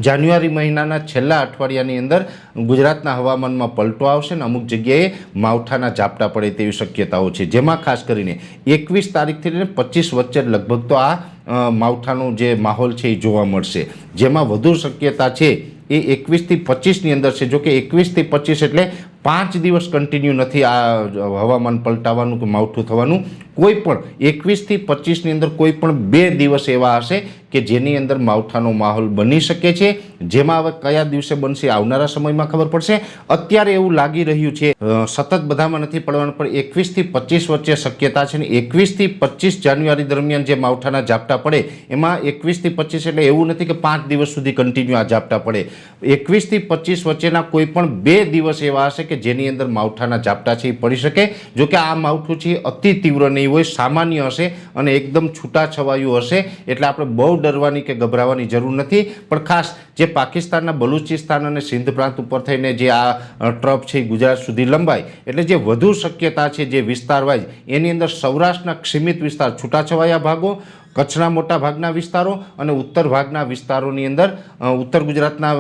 જાન્યુઆરી મહિનાના છેલ્લા અઠવાડિયાની અંદર ગુજરાતના હવામાનમાં પલટો આવશે અને અમુક જગ્યાએ માવઠાના ઝાપટા પડે તેવી શક્યતાઓ છે, જેમાં ખાસ કરીને 21 તારીખથી લઈને 25 વચ્ચે લગભગ તો આ માવઠાનો જે માહોલ છે એ જોવા મળશે, જેમાં વધુ શક્યતા છે એ 21 થી 25ની અંદર છે। જો કે 21 થી 25 એટલે 5 દિવસ કન્ટિન્યુ નથી આ હવામાન પલટાવાનું કે માવઠું થવાનું। કોઈ પણ 21 થી 25ની અંદર કોઈ પણ 2 દિવસ એવા હશે કે જેની અંદર માવઠાનો માહોલ બની શકે છે, જેમાં હવે કયા દિવસે બનશે આવનારા સમયમાં ખબર પડશે। અત્યારે એવું લાગી રહ્યું છે સતત બધામાં નથી પડવાનું, પણ 21 થી 25 વચ્ચે શક્યતા છે ને 21 થી 25 જાન્યુઆરી દરમિયાન જે માવઠાના ઝાપટા પડે એમાં 21 થી 25 એટલે એવું નથી કે 5 દિવસ સુધી કન્ટિન્યુ આ ઝાપટા પડે। 21 થી 25 વચ્ચેના કોઈ પણ 2 દિવસ એવા હશે કે જેની અંદર માવઠાના ઝાપટા છે એ પડી શકે। જો કે આ માવઠું છે અતિ તીવ્ર નહીં હોય, સામાન્ય હશે અને એકદમ છૂટાછવાયું હશે, એટલે આપણે બહુ ડરવાની કે ગભરાવાની જરૂર નથી। પણ ખાસ જે પાકિસ્તાનના બલુચિસ્તાન અને સિંધ પ્રાંત ઉપર થઈને જે આ ટ્રફ છે એ ગુજરાત સુધી લંબાય, એટલે જે વધુ શક્યતા છે જે વિસ્તાર વાઇઝ એની અંદર સૌરાષ્ટ્રના સીમિત વિસ્તાર, છૂટાછવાયા ભાગો, કચ્છના મોટા ભાગના વિસ્તારો અને ઉત્તર ભાગના વિસ્તારોની અંદર ઉત્તર ગુજરાતના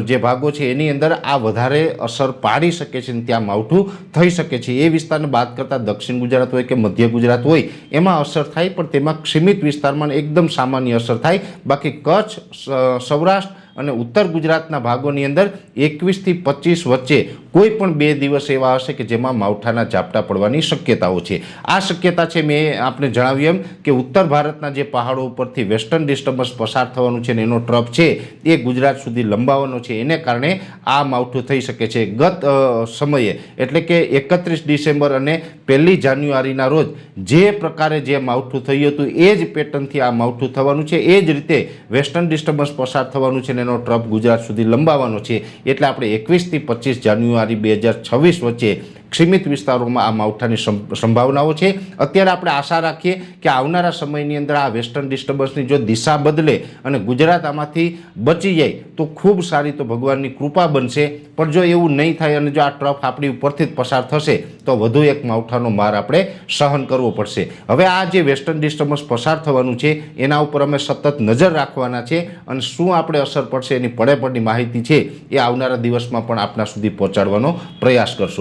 જે ભાગો છે એની અંદર આ વધારે અસર પાડી શકે છે અને ત્યાં માવઠું થઈ શકે છે। એ વિસ્તારને બાદ કરતાં દક્ષિણ ગુજરાત હોય કે મધ્ય ગુજરાત હોય એમાં અસર થાય, પણ તેમાં સીમિત વિસ્તારમાં એકદમ સામાન્ય અસર થાય। બાકી કચ્છ, સૌરાષ્ટ્ર અને ઉત્તર ગુજરાતના ભાગોની અંદર 21 થી 25 વચ્ચે કોઈ પણ 2 દિવસ એવા હશે કે જેમાં માવઠાના ઝાપટા પડવાની શક્યતાઓ છે। આ શક્યતા છે મેં આપને જણાવ્યું એમ કે ઉત્તર ભારતના જે પહાડો ઉપરથી વેસ્ટર્ન ડિસ્ટર્બન્સ પસાર થવાનું છે ને એનો ટ્રફ છે એ ગુજરાત સુધી લંબાવવાનો છે, એને કારણે આ માવઠું થઈ શકે છે। ગત સમયે એટલે કે 31 ડિસેમ્બર અને 1 જાન્યુઆરીના રોજ જે પ્રકારે જે માવઠું થયું હતું એ જ પેટર્નથી આ માવઠું થવાનું છે, એ જ રીતે વેસ્ટર્ન ડિસ્ટર્બન્સ પસાર થવાનું છે, એનો ટ્રફ ગુજરાત સુધી લંબાવવાનો છે। એટલે આપણે 21 થી 25 જાન્યુઆરી 2026 વચ્ચે સીમિત વિસ્તારોમાં આ માવઠાની સંભાવનાઓ છે। અત્યારે આપણે આશા રાખીએ કે આવનારા સમયની અંદર આ વેસ્ટર્ન ડિસ્ટર્બન્સની જો દિશા બદલે અને ગુજરાત આમાંથી બચી જાય તો ખૂબ સારી, તો ભગવાનની કૃપા બનશે। પણ જો એવું નહીં થાય અને જો આ ટ્રફ આપણી ઉપરથી જ પસાર થશે તો વધુ એક માવઠાનો માર આપણે સહન કરવો પડશે। હવે આ જે વેસ્ટર્ન ડિસ્ટર્બન્સ પસાર થવાનું છે એના ઉપર અમે સતત નજર રાખવાના છે અને શું આપણે અસર પડશે એની પડે પડની માહિતી છે એ આવનારા દિવસમાં પણ આપના સુધી પહોંચાડવાનો પ્રયાસ કરશું।